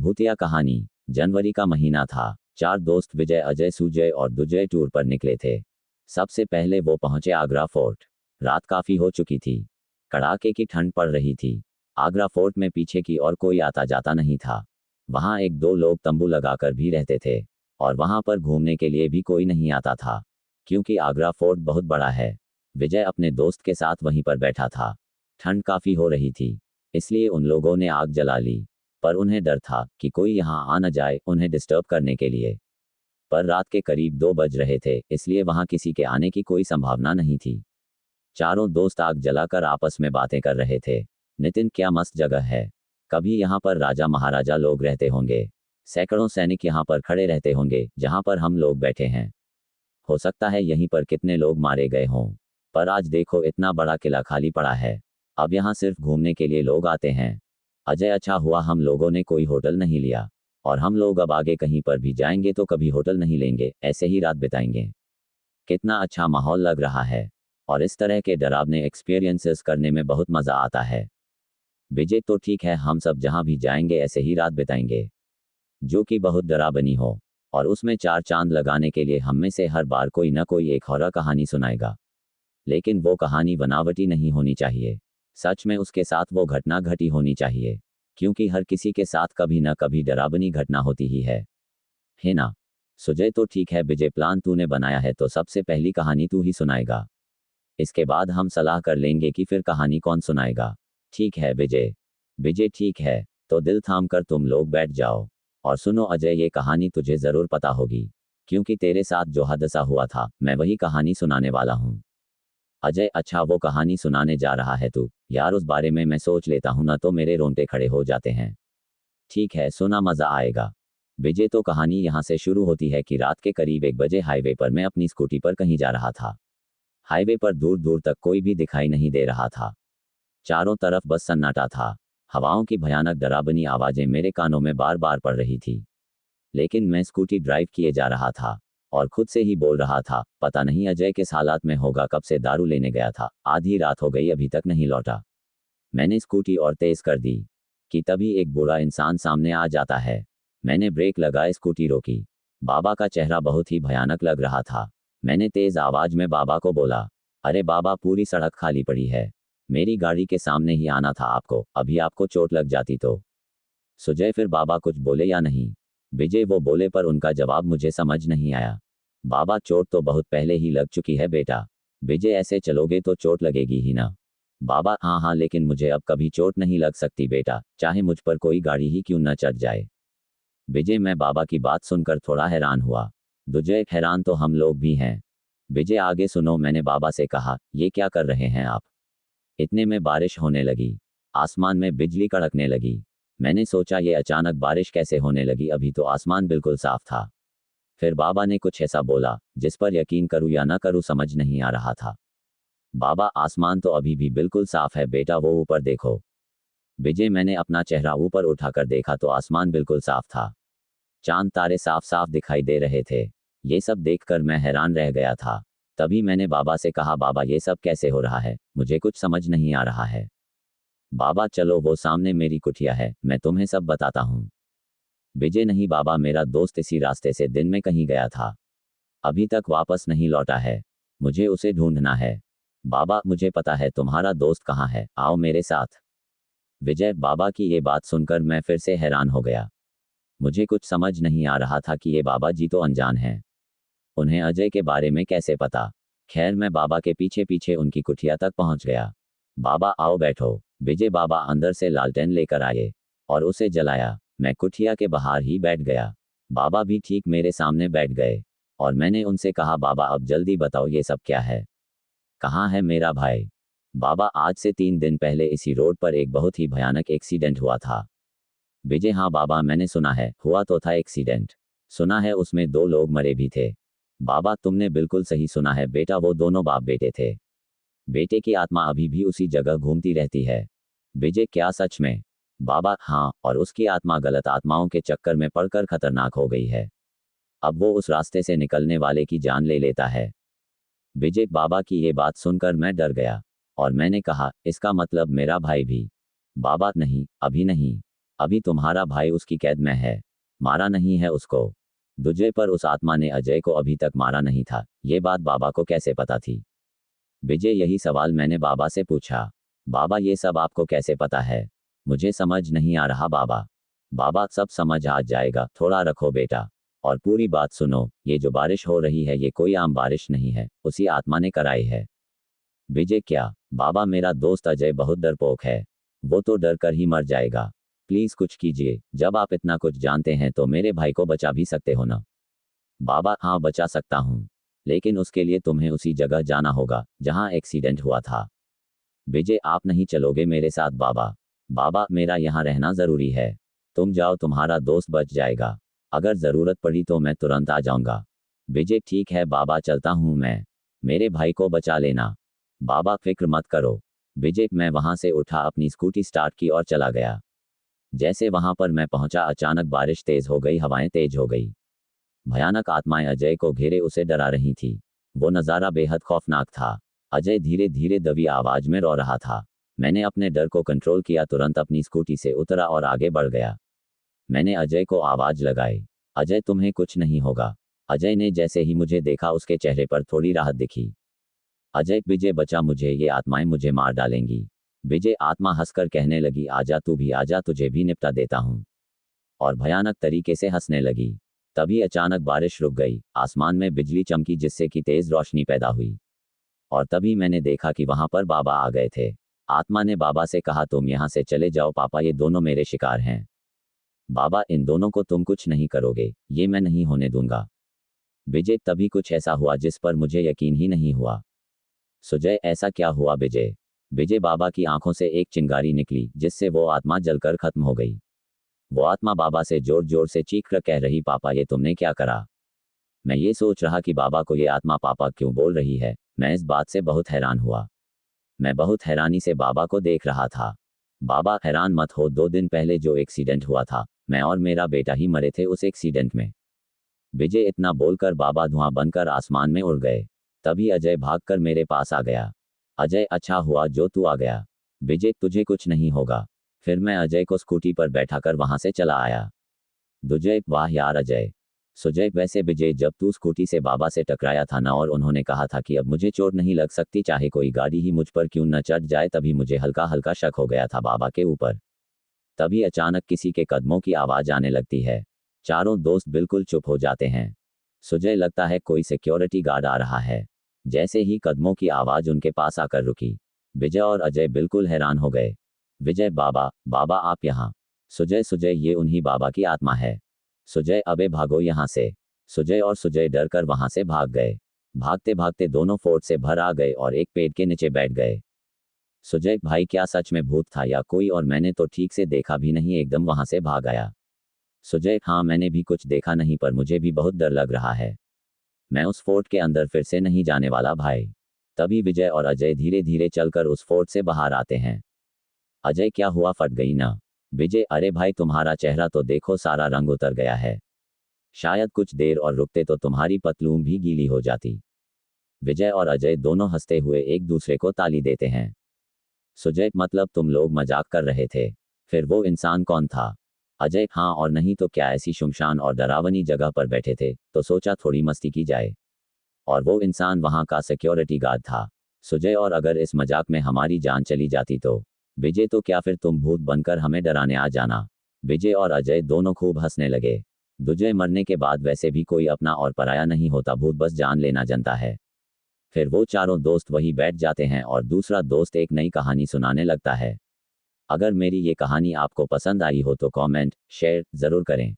भूतिया कहानी। जनवरी का महीना था। 4 दोस्त विजय, अजय, सुजय और दुजय टूर पर निकले थे। सबसे पहले वो पहुंचे आगरा फोर्ट। रात काफी हो चुकी थी। कड़ाके की ठंड पड़ रही थी। आगरा फोर्ट में पीछे की ओर कोई आता जाता नहीं था। वहां 1-2 लोग तंबू लगाकर भी रहते थे और वहां पर घूमने के लिए भी कोई नहीं आता था, क्योंकि आगरा फोर्ट बहुत बड़ा है। विजय अपने दोस्त के साथ वहीं पर बैठा था। ठंड काफी हो रही थी, इसलिए उन लोगों ने आग जला ली, पर उन्हें डर था कि कोई यहाँ आ न जाए उन्हें डिस्टर्ब करने के लिए। पर रात के करीब 2 बज रहे थे, इसलिए वहां किसी के आने की कोई संभावना नहीं थी। चारों दोस्त आग जलाकर आपस में बातें कर रहे थे। नितिन, क्या मस्त जगह है। कभी यहाँ पर राजा महाराजा लोग रहते होंगे। सैकड़ों सैनिक यहाँ पर खड़े रहते होंगे जहाँ पर हम लोग बैठे हैं। हो सकता है यहीं पर कितने लोग मारे गए हों। पर आज देखो, इतना बड़ा किला खाली पड़ा है। अब यहाँ सिर्फ घूमने के लिए लोग आते हैं। अजय, अच्छा हुआ हम लोगों ने कोई होटल नहीं लिया, और हम लोग अब आगे कहीं पर भी जाएंगे तो कभी होटल नहीं लेंगे, ऐसे ही रात बिताएंगे। कितना अच्छा माहौल लग रहा है, और इस तरह के डरावने एक्सपीरियंसेस करने में बहुत मज़ा आता है। विजय, तो ठीक है, हम सब जहाँ भी जाएंगे ऐसे ही रात बिताएंगे, जो कि बहुत डरावनी हो, और उसमें 4 चांद लगाने के लिए हम में से हर बार कोई न कोई एक हॉरर कहानी सुनाएगा। लेकिन वो कहानी बनावटी नहीं होनी चाहिए। सच में उसके साथ वो घटना घटी होनी चाहिए, क्योंकि हर किसी के साथ कभी न कभी डरावनी घटना होती ही है ना। सुजय, तो ठीक है विजय, प्लान तूने बनाया है तो सबसे पहली कहानी तू ही सुनाएगा। इसके बाद हम सलाह कर लेंगे कि फिर कहानी कौन सुनाएगा। ठीक है विजय। विजय, ठीक है, तो दिल थाम कर तुम लोग बैठ जाओ और सुनो। अजय, ये कहानी तुझे ज़रूर पता होगी, क्योंकि तेरे साथ जो हादसा हुआ था मैं वही कहानी सुनाने वाला हूँ। अजय, अच्छा, वो कहानी सुनाने जा रहा है तू? यार, उस बारे में मैं सोच लेता हूँ ना तो मेरे रोंगटे खड़े हो जाते हैं। ठीक है, सुना, मज़ा आएगा। विजय, तो कहानी यहाँ से शुरू होती है कि रात के करीब 1 बजे हाईवे पर मैं अपनी स्कूटी पर कहीं जा रहा था। हाईवे पर दूर दूर तक कोई भी दिखाई नहीं दे रहा था। चारों तरफ बस सन्नाटा था। हवाओं की भयानक डरावनी आवाज़ें मेरे कानों में बार बार पड़ रही थी। लेकिन मैं स्कूटी ड्राइव किए जा रहा था और खुद से ही बोल रहा था, पता नहीं अजय किस हालात में होगा, कब से दारू लेने गया था, आधी रात हो गई अभी तक नहीं लौटा। मैंने स्कूटी और तेज कर दी कि तभी एक बूढ़ा इंसान सामने आ जाता है। मैंने ब्रेक लगाए, स्कूटी रोकी। बाबा का चेहरा बहुत ही भयानक लग रहा था। मैंने तेज आवाज में बाबा को बोला, अरे बाबा, पूरी सड़क खाली पड़ी है, मेरी गाड़ी के सामने ही आना था आपको, अभी आपको चोट लग जाती तो। सुजय, फिर बाबा कुछ बोले या नहीं? विजय, वो बोले, पर उनका जवाब मुझे समझ नहीं आया। बाबा, चोट तो बहुत पहले ही लग चुकी है बेटा। विजय, ऐसे चलोगे तो चोट लगेगी ही ना। बाबा, हाँ हाँ, लेकिन मुझे अब कभी चोट नहीं लग सकती बेटा, चाहे मुझ पर कोई गाड़ी ही क्यों न चढ़ जाए। विजय, मैं बाबा की बात सुनकर थोड़ा हैरान हुआ। दुजय, हैरान तो हम लोग भी हैं। विजय, आगे सुनो। मैंने बाबा से कहा, ये क्या कर रहे हैं आप? इतने में बारिश होने लगी। आसमान में बिजली कड़कने लगी। मैंने सोचा ये अचानक बारिश कैसे होने लगी, अभी तो आसमान बिल्कुल साफ था। फिर बाबा ने कुछ ऐसा बोला जिस पर यकीन करूं या ना करूं समझ नहीं आ रहा था। बाबा, आसमान तो अभी भी बिल्कुल साफ है बेटा, वो ऊपर देखो। विजय, मैंने अपना चेहरा ऊपर उठाकर देखा तो आसमान बिल्कुल साफ था। चांद तारे साफ साफ दिखाई दे रहे थे। ये सब देखकर मैं हैरान रह गया था। तभी मैंने बाबा से कहा, बाबा, ये सब कैसे हो रहा है, मुझे कुछ समझ नहीं आ रहा है। बाबा, चलो वो सामने मेरी कुटिया है, मैं तुम्हें सब बताता हूँ। विजय, नहीं बाबा, मेरा दोस्त इसी रास्ते से दिन में कहीं गया था, अभी तक वापस नहीं लौटा है, मुझे उसे ढूंढना है। बाबा, मुझे पता है तुम्हारा दोस्त कहाँ है, आओ मेरे साथ। विजय, बाबा की ये बात सुनकर मैं फिर से हैरान हो गया। मुझे कुछ समझ नहीं आ रहा था कि ये बाबा जी तो अनजान हैं। उन्हें अजय के बारे में कैसे पता? खैर, मैं बाबा के पीछे पीछे उनकी कुटिया तक पहुंच गया। बाबा, आओ बैठो। विजय, बाबा अंदर से लालटेन लेकर आए और उसे जलाया। मैं कुटिया के बाहर ही बैठ गया। बाबा भी ठीक मेरे सामने बैठ गए और मैंने उनसे कहा, बाबा अब जल्दी बताओ ये सब क्या है? कहाँ है मेरा भाई? बाबा, आज से 3 दिन पहले इसी रोड पर एक बहुत ही भयानक एक्सीडेंट हुआ था। विजय, हाँ बाबा, मैंने सुना है, हुआ तो था एक्सीडेंट। सुना है उसमें 2 लोग मरे भी थे। बाबा, तुमने बिल्कुल सही सुना है बेटा, वो दोनों बाप बेटे थे। बेटे की आत्मा अभी भी उसी जगह घूमती रहती है। विजय, क्या सच में? बाबा, हाँ, और उसकी आत्मा गलत आत्माओं के चक्कर में पड़कर खतरनाक हो गई है। अब वो उस रास्ते से निकलने वाले की जान ले लेता है। विजय, बाबा की ये बात सुनकर मैं डर गया और मैंने कहा, इसका मतलब मेरा भाई भी? बाबा, नहीं, अभी नहीं। अभी तुम्हारा भाई उसकी कैद में है, मारा नहीं है उसको। दुजे पर उस आत्मा ने अजय को अभी तक मारा नहीं था, ये बात बाबा को कैसे पता थी? विजय, यही सवाल मैंने बाबा से पूछा। बाबा, ये सब आपको कैसे पता है? मुझे समझ नहीं आ रहा बाबा। बाबा, सब समझ आ जाएगा, थोड़ा रखो बेटा और पूरी बात सुनो। ये जो बारिश हो रही है ये कोई आम बारिश नहीं है, उसी आत्मा ने कराई है। विजय, क्या? बाबा, मेरा दोस्त अजय बहुत डरपोक है, वो तो डर कर ही मर जाएगा। प्लीज कुछ कीजिए, जब आप इतना कुछ जानते हैं तो मेरे भाई को बचा भी सकते हो ना? बाबा, हाँ बचा सकता हूँ, लेकिन उसके लिए तुम्हें उसी जगह जाना होगा जहाँ एक्सीडेंट हुआ था। विजय, आप नहीं चलोगे मेरे साथ? बाबा, बाबा मेरा यहाँ रहना जरूरी है, तुम जाओ, तुम्हारा दोस्त बच जाएगा। अगर जरूरत पड़ी तो मैं तुरंत आ जाऊंगा। विजय, ठीक है बाबा, चलता हूँ मैं, मेरे भाई को बचा लेना। बाबा, फिक्र मत करो। विजय, मैं वहां से उठा, अपनी स्कूटी स्टार्ट की और चला गया। जैसे वहां पर मैं पहुंचा, अचानक बारिश तेज हो गई, हवाएं तेज हो गई। भयानक आत्माएं अजय को घेरे उसे डरा रही थी। वो नज़ारा बेहद खौफनाक था। अजय धीरे धीरे दबी आवाज में रो रहा था। मैंने अपने डर को कंट्रोल किया, तुरंत अपनी स्कूटी से उतरा और आगे बढ़ गया। मैंने अजय को आवाज लगाई, अजय तुम्हें कुछ नहीं होगा। अजय ने जैसे ही मुझे देखा उसके चेहरे पर थोड़ी राहत दिखी। अजय, विजय बचा, मुझे ये आत्माएं मुझे मार डालेंगी। विजय आत्मा हंसकर कहने लगी, आजा तू भी आजा, तुझे भी निपटा देता हूँ। और भयानक तरीके से हंसने लगी। तभी अचानक बारिश रुक गई, आसमान में बिजली चमकी जिससे कि तेज रोशनी पैदा हुई। और तभी मैंने देखा कि वहां पर बाबा आ गए थे। आत्मा ने बाबा से कहा, तुम यहाँ से चले जाओ पापा, ये दोनों मेरे शिकार हैं। बाबा, इन दोनों को तुम कुछ नहीं करोगे, ये मैं नहीं होने दूंगा। विजय, तभी कुछ ऐसा हुआ जिस पर मुझे यकीन ही नहीं हुआ। सुजय, ऐसा क्या हुआ विजय? विजय, बाबा की आंखों से एक चिंगारी निकली जिससे वो आत्मा जलकर खत्म हो गई। वो आत्मा बाबा से जोर जोर से चीख कर कह रही, पापा ये तुमने क्या करा? मैं ये सोच रहा कि बाबा को ये आत्मा पापा क्यों बोल रही है। मैं इस बात से बहुत हैरान हुआ। मैं बहुत हैरानी से बाबा को देख रहा था। बाबा, हैरान मत हो, 2 दिन पहले जो एक्सीडेंट हुआ था, मैं और मेरा बेटा ही मरे थे उस एक्सीडेंट में। विजय, इतना बोलकर बाबा धुआं बनकर आसमान में उड़ गए। तभी अजय भागकर मेरे पास आ गया। अजय, अच्छा हुआ जो तू आ गया। विजय, तुझे कुछ नहीं होगा। फिर मैं अजय को स्कूटी पर बैठाकर वहां से चला आया। दुजय, वाह यार अजय। सुजय, वैसे विजय, जब तू स्कूटी से बाबा से टकराया था ना और उन्होंने कहा था कि अब मुझे चोट नहीं लग सकती चाहे कोई गाड़ी ही मुझ पर क्यों न चढ़ जाए, तभी मुझे हल्का हल्का शक हो गया था बाबा के ऊपर। तभी अचानक किसी के कदमों की आवाज आने लगती है। चारों दोस्त बिल्कुल चुप हो जाते हैं। सुजय, लगता है कोई सिक्योरिटी गार्ड आ रहा है। जैसे ही कदमों की आवाज उनके पास आकर रुकी, विजय और अजय बिल्कुल हैरान हो गए। विजय, बाबा, बाबा आप यहाँ। सुजय, सुजय ये उन्हीं बाबा की आत्मा है। सुजय, अबे भागो यहाँ से। सुजय और सुजय डर कर वहां से भाग गए। भागते भागते दोनों फोर्ट से भर आ गए और एक पेड़ के नीचे बैठ गए। सुजय, भाई क्या सच में भूत था या कोई और? मैंने तो ठीक से देखा भी नहीं, एकदम वहां से भाग आया। सुजय, हाँ मैंने भी कुछ देखा नहीं, पर मुझे भी बहुत डर लग रहा है। मैं उस फोर्ट के अंदर फिर से नहीं जाने वाला भाई। तभी विजय और अजय धीरे धीरे चलकर उस फोर्ट से बाहर आते हैं। अजय, क्या हुआ, फट गई ना? विजय, अरे भाई तुम्हारा चेहरा तो देखो, सारा रंग उतर गया है। शायद कुछ देर और रुकते तो तुम्हारी पतलून भी गीली हो जाती। विजय और अजय दोनों हंसते हुए एक दूसरे को ताली देते हैं। सुजय, मतलब तुम लोग मजाक कर रहे थे? फिर वो इंसान कौन था? अजय, हाँ और नहीं तो क्या, ऐसी शुमशान और डरावनी जगह पर बैठे थे तो सोचा थोड़ी मस्ती की जाए। और वो इंसान वहां का सिक्योरिटी गार्ड था। सुजय, और अगर इस मजाक में हमारी जान चली जाती तो? विजय, तो क्या फिर तुम भूत बनकर हमें डराने आ जाना? विजय और अजय दोनों खूब हंसने लगे। दुजय, मरने के बाद वैसे भी कोई अपना और पराया नहीं होता, भूत बस जान लेना जानता है। फिर वो चारों दोस्त वहीं बैठ जाते हैं और दूसरा दोस्त एक नई कहानी सुनाने लगता है। अगर मेरी ये कहानी आपको पसंद आई हो तो कमेंट, शेयर जरूर करें।